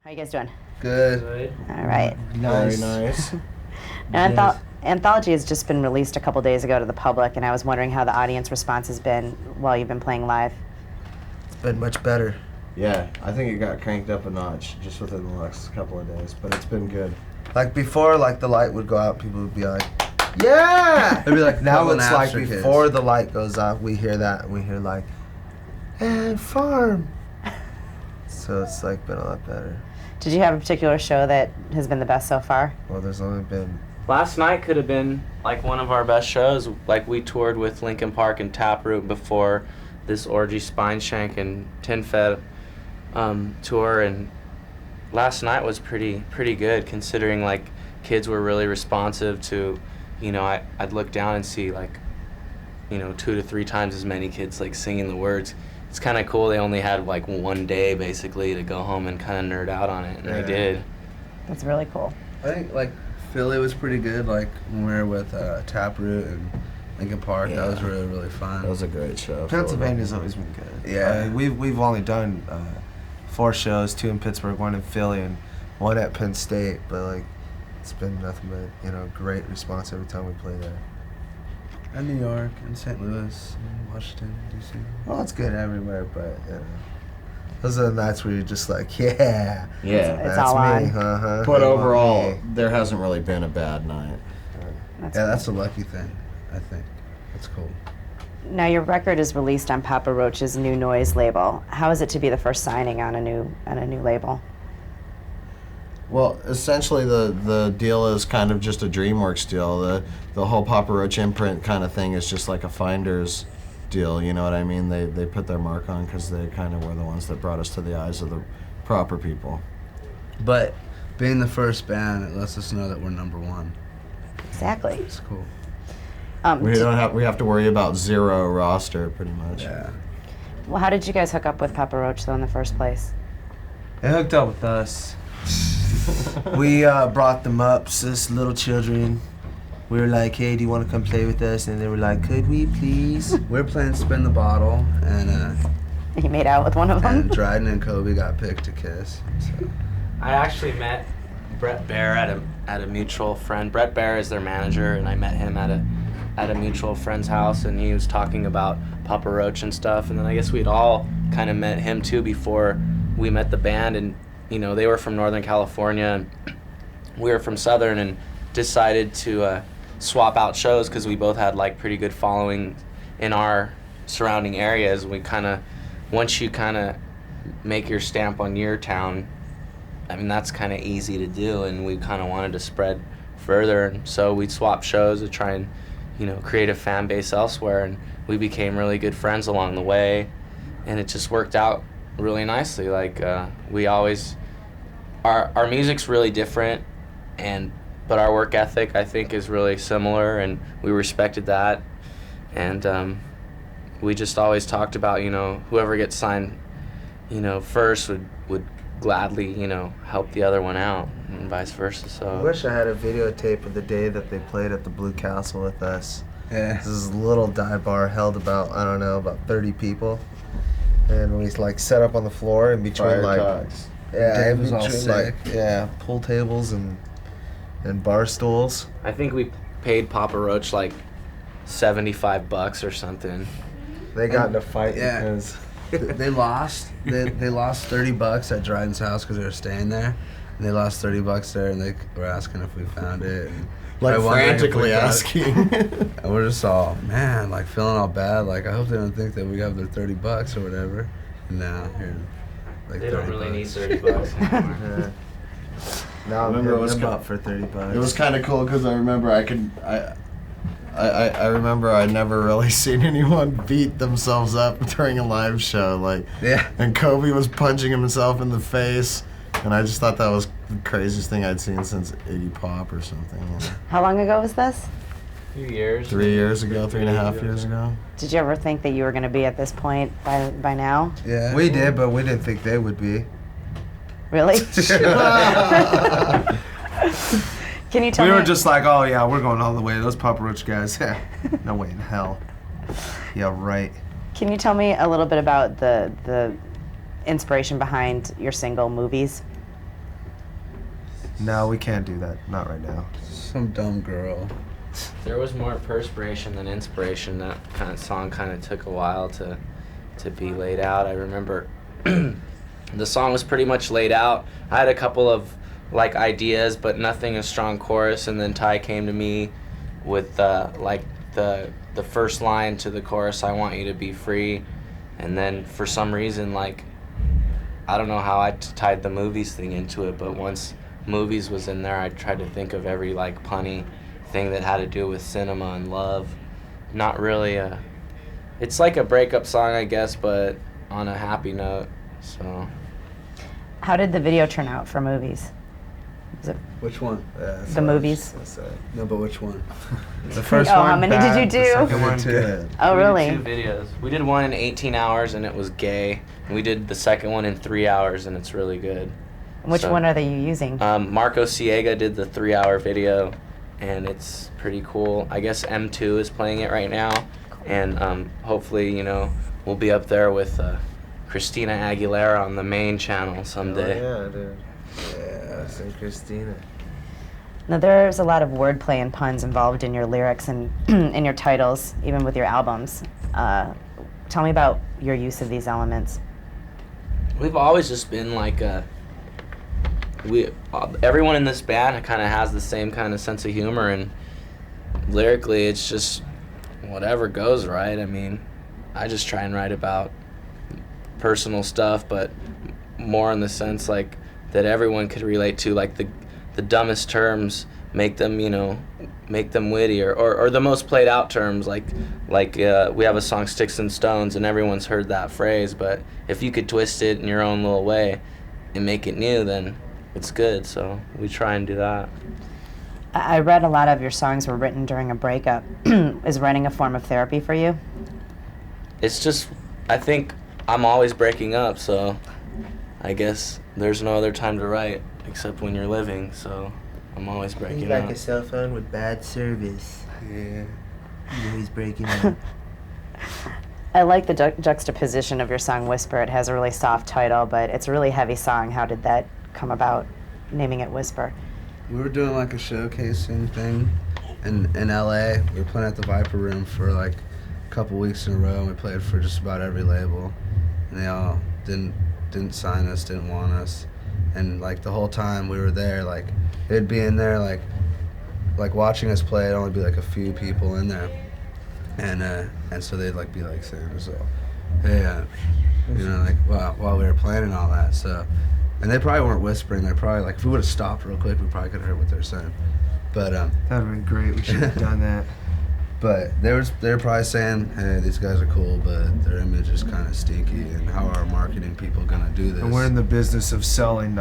How you guys doing? Good. All right. Nice. Very nice. Now, Anthology has just been released a couple days ago to the public, and I was wondering how the audience response has been while you've been playing live. It's been much better. Yeah, I think it got cranked up a notch just within the last couple of days, but it's been good. Like before, like the light would go out, people would be like, "Yeah!" It'd be like now it's like before the light goes off, we hear that, and we hear like, "And farm." So it's like been a lot better. Did you have a particular show that has been the best so far? Well, there's only been. Last night could have been like one of our best shows. Like we toured with Linkin Park and Taproot before this Orgy, Spineshank, and Tin Fed tour, and last night was pretty good considering like kids were really responsive to, you know, I'd look down and see like, you know, 2 to 3 times as many kids like singing the words. It's kind of cool. They only had like one day basically to go home and kind of nerd out on it, and they did. That's really cool. I think like Philly was pretty good. Like when we were with Taproot and Linkin Park, that was really fun. That was a great show. Pennsylvania's always been good. Yeah. We've only done 4 shows, 2 in Pittsburgh, 1 in Philly, and 1 at Penn State. But like, it's been nothing but great response every time we play there. And New York, and St. Louis, and Washington, D.C. Well, it's good everywhere, but those are the nights where you're just like, yeah, Yeah. It's that's all me. on. But They want overall, me. there hasn't really been a bad night. That's a lucky thing, I think. That's cool. Now your record is released on Papa Roach's New Noise label. How is it to be the first signing on a new label? Well, essentially the deal is kind of just a DreamWorks deal. The whole Papa Roach imprint kind of thing is just like a finder's deal, you know what I mean? They put their mark on because they kind of were the ones that brought us to the eyes of the proper people. But being the first band, it lets us know that we're number 1. Exactly. It's cool. We have to worry about 0 roster pretty much. Yeah. Well, how did you guys hook up with Papa Roach though in the first place? They hooked up with us. We brought them up as little children. We were like, hey, do you want to come play with us? And they were like, could we please? We were playing Spin the Bottle, and You made out with one of them? Dryden and Kobe got picked to kiss. So. I actually met Brett Baer at a mutual friend. Brett Baer is their manager, and I met him at a mutual friend's house, and he was talking about Papa Roach and stuff. And then I guess we'd all kind of met him too before we met the band, and you know, they were from Northern California, and we were from Southern, and decided to swap out shows because we both had like pretty good following in our surrounding areas. We kind of, once you kind of make your stamp on your town, I mean, that's kind of easy to do, and we kind of wanted to spread further, and so we'd swap shows to try and, you know, create a fan base elsewhere, and we became really good friends along the way, and it just worked out really nicely. Like we always, our music's really different, but our work ethic I think is really similar, and we respected that, and we just always talked about, you know, whoever gets signed, you know, first would gladly, you know, help the other one out, and vice versa. So I wish I had a videotape of the day that they played at the Blue Castle with us. Yeah. This is a little dive bar held about 30 people. And we like set up on the floor in between Dave was all sick. Pool tables and bar stools. I think we paid Papa Roach like $75 or something. They got in a fight because they lost. They lost $30 at Dryden's house because they were staying there, and they lost $30 there, and they were asking if we found it, and Like frantically asking. And we're just all, man, like feeling all bad. Like, I hope they don't think that we got their $30 or whatever. And now here, like They don't really need $30. $30 anymore. Now I'm Remember, it was hitting them co- up for $30. It was kind of cool because I remember I remember I'd never really seen anyone beat themselves up during a live show. Like, and Kobe was punching himself in the face, and I just thought that was the craziest thing I'd seen since Iggy Pop or something. You know? How long ago was this? A few years. 3 years ago, 3.5 years ago. Did you ever think that you were going to be at this point by now? Yeah. We did, but we didn't think they would be. Really? Can you tell me? We were just like, oh yeah, we're going all the way. Those Papa Roach guys, no way in hell. Yeah, right. Can you tell me a little bit about the inspiration behind your single Movies? No, we can't do that. Not right now. Some dumb girl. There was more perspiration than inspiration. That kind of song kind of took a while to be laid out. I remember the song was pretty much laid out. I had a couple of like ideas, but nothing a strong chorus. And then Ty came to me with like the first line to the chorus, "I want you to be free," and then for some reason, like I don't know how I tied the movies thing into it, but once movies was in there, I tried to think of every like punny thing that had to do with cinema and love. Not really it's like a breakup song, I guess, but on a happy note. So How did the video turn out for movies? Was it Which one? the movies? No, but which one? The first Oh, one. how many did you do? The second one, good. Oh, We really? did 2 videos. We did one in 18 hours and it was gay. And we did the second one in 3 hours and it's really good. Which So, one are they using? Marco Ciega did the 3-hour video, and it's pretty cool. I guess M2 is playing it right now, and hopefully, you know, we'll be up there with Christina Aguilera on the main channel someday. Oh, yeah, dude. Yeah, St. Christina. Now, there's a lot of wordplay and puns involved in your lyrics and in your titles, even with your albums. Tell me about your use of these elements. We've always just been like everyone in this band kind of has the same kind of sense of humor, and lyrically it's just whatever goes, right? I mean, I just try and write about personal stuff, but more in the sense like that everyone could relate to, like the dumbest terms make them, you know, make them witty, or the most played out terms, like we have a song Sticks and Stones and everyone's heard that phrase, but if you could twist it in your own little way and make it new, then it's good. So we try and do that. I read a lot of your songs were written during a breakup. Is writing a form of therapy for you? It's just, I think I'm always breaking up, so I guess there's no other time to write except when you're living, so I'm always breaking up. Like a cell phone with bad service. Yeah. You know he's breaking up. I like the juxtaposition of your song Whisper. It has a really soft title, but it's a really heavy song. How did that come about, naming it Whisper? We were doing like a showcasing thing in LA. We were playing at the Viper Room for like a couple weeks in a row, and we played for just about every label. And they all didn't sign us, didn't want us. And like the whole time we were there, like it'd be in there like watching us play, it'd only be like a few people in there. And so they'd like be like saying, so, hey, you know, like while we were playing and all that. So, and they probably weren't whispering. They're probably like, if we would have stopped real quick, we probably could have heard what they're saying. But That'd have been great. We should have done that. But they were probably saying, hey, these guys are cool, but their image is kind of stinky, and how are our marketing people gonna do this? And we're in the business of selling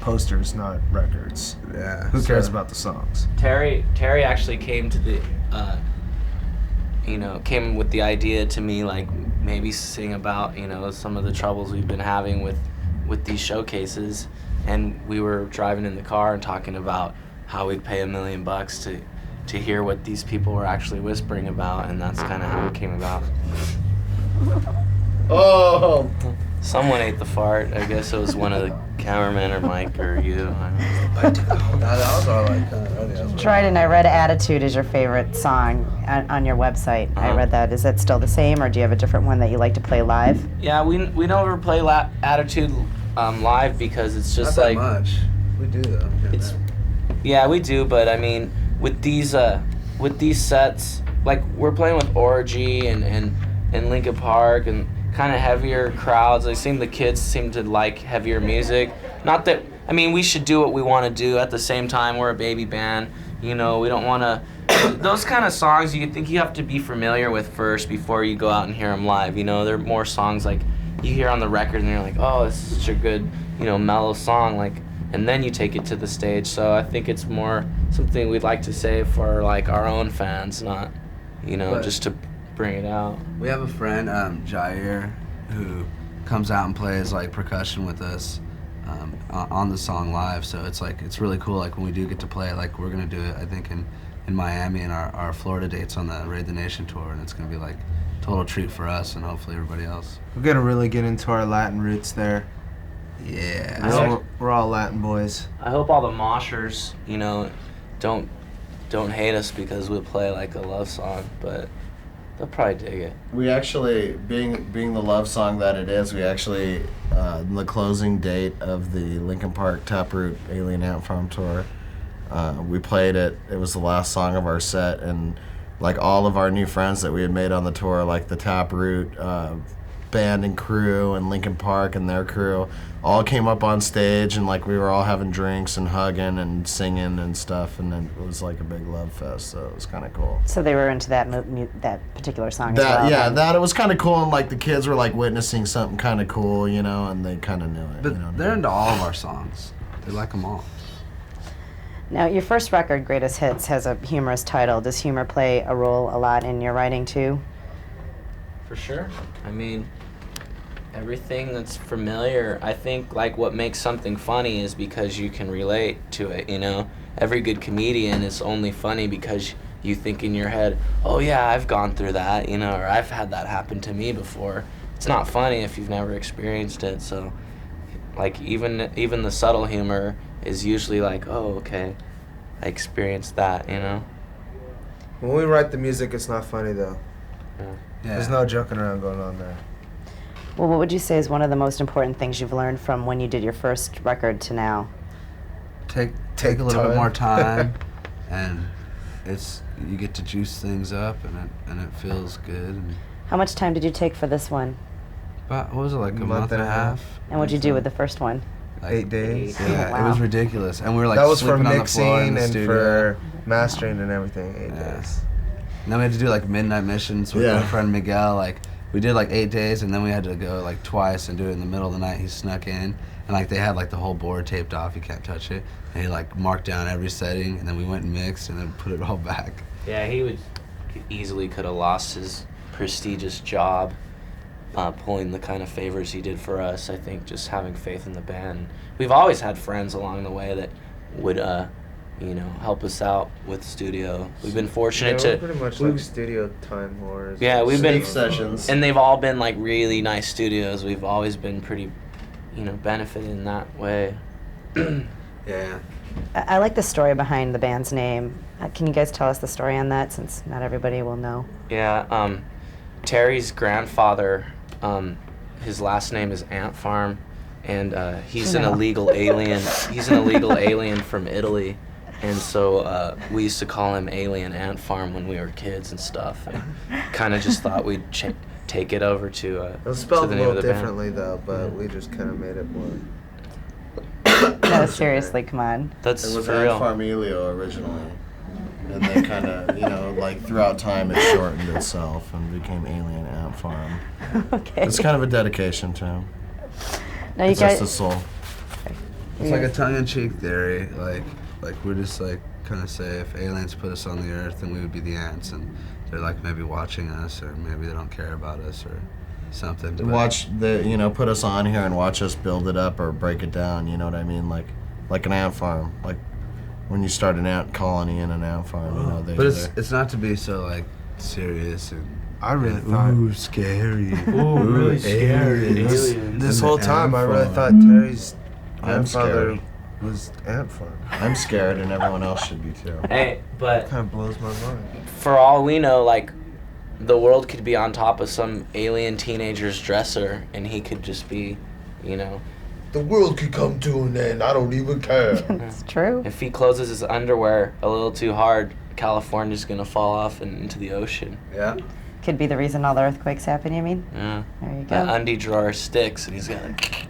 posters, not records. Yeah. Who cares about the songs? Terry actually came to the, came with the idea to me, like maybe sing about, some of the troubles we've been having with these showcases, and we were driving in the car and talking about how we'd pay $1 million to hear what these people were actually whispering about, and that's kind of how it came about. Oh! Someone ate the fart. I guess it was one of the cameramen or Mike or you. I don't know. That was all like Dryden, I read Attitude is your favorite song on your website. I read that. Is that still the same, or do you have a different one that you like to play live? Yeah, we don't ever play Attitude live because it's just not like that much. We do though. Yeah, we do, but I mean, with these sets, like we're playing with Orgy and Linkin Park and kind of heavier crowds. The kids seem to like heavier music. Not that, I mean, we should do what we want to do. At the same time, we're a baby band. We don't want to. Those kind of songs you think you have to be familiar with first before you go out and hear them live. They're more songs like you hear on the record and you're like, oh, this is such a good, mellow song, like. And then you take it to the stage. So I think it's more something we'd like to save for like our own fans, not, just to bring it out. We have a friend, Jair, who comes out and plays like percussion with us on the song live. So it's really cool. Like when we do get to play, like we're gonna do it, I think in Miami and our Florida dates on the Raid the Nation tour, and it's gonna be like a total treat for us and hopefully everybody else. We're gonna really get into our Latin roots there. Yeah. We're all Latin boys. I hope all the moshers, you know, don't hate us because we play like a love song, but they'll probably dig it. We actually, being the love song that it is, we actually, the closing date of the Linkin Park Taproot Alien Ant Farm tour, we played it. It was the last song of our set, and like all of our new friends that we had made on the tour, like the Taproot band and crew and Linkin Park and their crew, all came up on stage, and like we were all having drinks and hugging and singing and stuff, and then it was like a big love fest. So it was kind of cool. So they were into that that particular song as well. Yeah, that it was kind of cool, and like the kids were like witnessing something kind of cool, you know, and they kind of knew it. But you know they're into all of our songs. They like them all. Now, your first record, Greatest Hits, has a humorous title. Does humor play a role a lot in your writing too? For sure. I mean, everything that's familiar, I think like what makes something funny is because you can relate to it, you know? Every good comedian is only funny because you think in your head, oh yeah, I've gone through that, you know, or I've had that happen to me before. It's not funny if you've never experienced it, so like even the subtle humor is usually like, oh, okay, I experienced that, you know? When we write the music, it's not funny though. Yeah. There's no joking around going on there. Well, what would you say is one of the most important things you've learned from when you did your first record to now? Take a little bit more time, and you get to juice things up, and it feels good. And How much time did you take for this one? about, what was it, like a month and a half? And what'd you do with the first one? Like, 8 days. Yeah, Wow. It was ridiculous, and we were like That was for sleeping on the floor in mixing the and studio. for mastering and everything. 8 days. And then we had to do like midnight missions with Yeah. my friend Miguel. Like we did like 8 days, and then we had to go like twice and do it in the middle of the night. He snuck in, and like they had like the whole board taped off. You can't touch it. And he like marked down every setting, and then we went and mixed, and then put it all back. Yeah, he easily could have lost his prestigious job pulling the kind of favors he did for us. I think just having faith in the band. We've always had friends along the way that would, you know, help us out with the studio. We've been fortunate We're to. pretty much like studio time whores. Yeah, we've been sessions. and they've all been like really nice studios. We've always been pretty, you know, benefited in that way. Yeah. I like the story behind the band's name. Can you guys tell us the story on that, since not everybody will know? Yeah, Terry's grandfather, his last name is Ant Farm, and he's an No. illegal alien. He's an illegal alien from Italy, and so we used to call him Alien Ant Farm when we were kids and stuff. And kind of just thought we'd take it over to. It was to spelled the a name of little the band. differently though, but we just kind of made it more. No, seriously, come on. That's It was for Ant real. Farmilio originally, and then kind of, you know, like throughout time it shortened itself and became Alien Ant Farm. Okay. It's kind of a dedication to him. Now you It's just guys. the soul. It's like a tongue-in-cheek theory. Like we're just like kind of say if aliens put us on the earth, then we would be the ants, and they're like maybe watching us, or maybe they don't care about us, or something. But Watch put us on here and watch us build it up or break it down. You know what I mean? Like an ant farm. Like when you start an ant colony in an ant farm, you know they. But it's not to be so like serious and. I really thought. Ooh, scary. Ooh, really scary. aliens. Aliens. This And whole the time, I ant really farm. thought Terry's I'm grandfather scared. was Ant Farm. I'm scared, and everyone else should be too. Hey, but Kind of blows my mind. for all we know, like, the world could be on top of some alien teenager's dresser, and he could just be, you know, The world could come to an end. I don't even care. It's true. if he closes his underwear a little too hard, California's gonna fall off and into the ocean. Yeah. Could be the reason all the earthquakes happen, you mean? Yeah. There you That go. undie drawer sticks, and he's got like,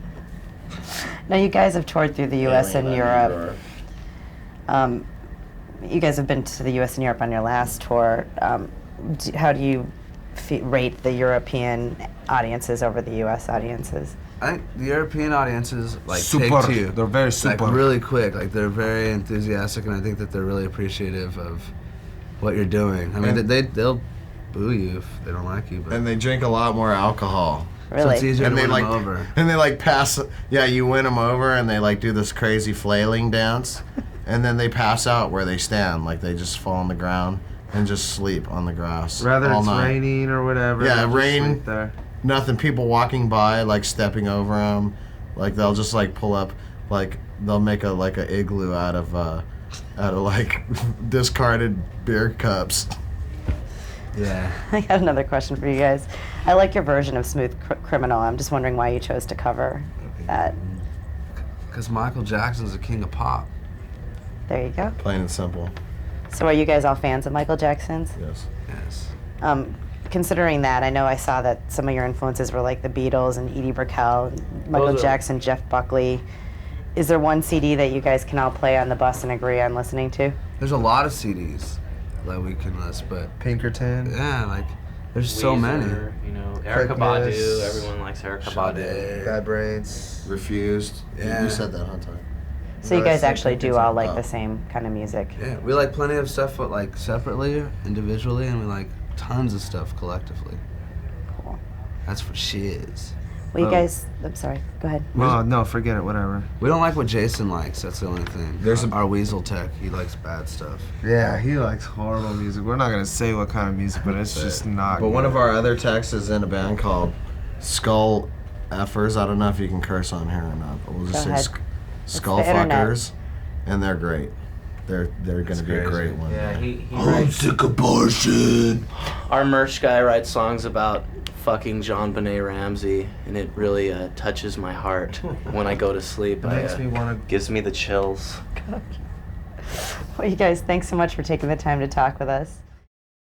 Now you guys have toured through the U.S. and Alien Europe. Underground. You guys have been to the U.S. and Europe on your last tour. How do you rate the European audiences over the U.S. audiences? I think the European audiences like Super. take to you. They're very Like super. really quick. Like they're very enthusiastic, and I think that they're really appreciative of what you're doing. I mean, And- they'll boo you if they don't like you, but And they drink a lot more alcohol. so Really? it's easier And to they win like, them over. and they like pass. Yeah, you win them over, and they like do this crazy flailing dance, and then they pass out where they stand. Like they just fall on the ground and just sleep on the grass Rather all it's night. raining or whatever. Yeah, they'll just rain. sleep there. Nothing. People walking by, like stepping over them. Like they'll just like pull up, like they'll make a igloo out of like discarded beer cups. Yeah. I got another question for you guys. I like your version of Smooth Criminal. I'm just wondering why you chose to cover that. Because Michael Jackson's the king of pop. There you go. Plain and simple. So are you guys all fans of Michael Jackson's? Yes. Yes. Considering that, I know I saw that some of your influences were like the Beatles and Edie Brickell, Michael Jackson, Jeff Buckley. Is there one CD that you guys can all play on the bus and agree on listening to? There's a lot of CDs that we can list, but Pinkerton. yeah, like there's so many. You know, Erykah Christmas. Badu. Everyone likes Erykah Badu. Bad Brains. Refused. Yeah. You said that, huh, Ty? So you guys actually do all like Oh. the same kind of music. Yeah, we like plenty of stuff, but like separately, individually, and we like tons of stuff collectively. Cool. That's for shiz. Well, you Oh. guys, I'm sorry, go ahead. Oh, no, forget it, whatever. We don't like what Jason likes. That's the only thing. There's a- our Weasel Tech. He likes bad stuff. Yeah, he likes horrible music. We're not going to say what kind of music, but it's just not But one good. of our other techs is in a band called Skull Effers. I don't know if you can curse on here or not, but we'll just Go say ahead. Skull the internet. Fuckers, and they're great. They're going to be a crazy. great one. Yeah, he I'm writes. sick of bullshit. Our merch guy writes songs about fucking John Benet Ramsey, and it really touches my heart when I go to sleep. It makes me want to. Gives me the chills. Well, you guys, thanks so much for taking the time to talk with us.